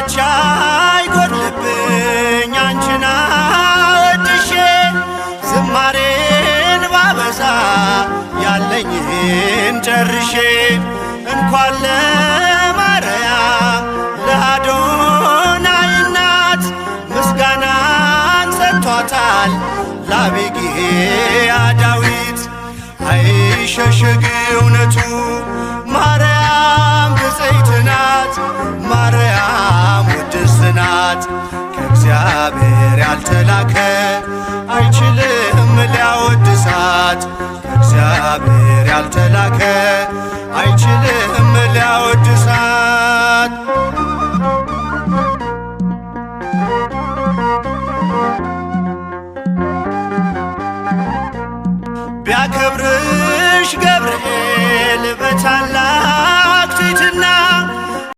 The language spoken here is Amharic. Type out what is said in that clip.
አንዳች አይጎድልብኝ አንቺን አወድሼ ዝማሬን ባበዛ ያለኝን ጨርሼ እንኳን ለማርያም ለአዶናይ እናት ምስጋናን ሰጥቷታል ለአቢግያ ዳዊት። አይሸሸግ እውነቱ ማርያም ብፅዕት ናት፣ ማርያም ቅድስት ናት። ከእግዚአብሔር ያልተላከ አይችልም ሊያወድሳት፣ ከእግዚአብሔር ያልተላከ አይችልም ሊያወድሳት።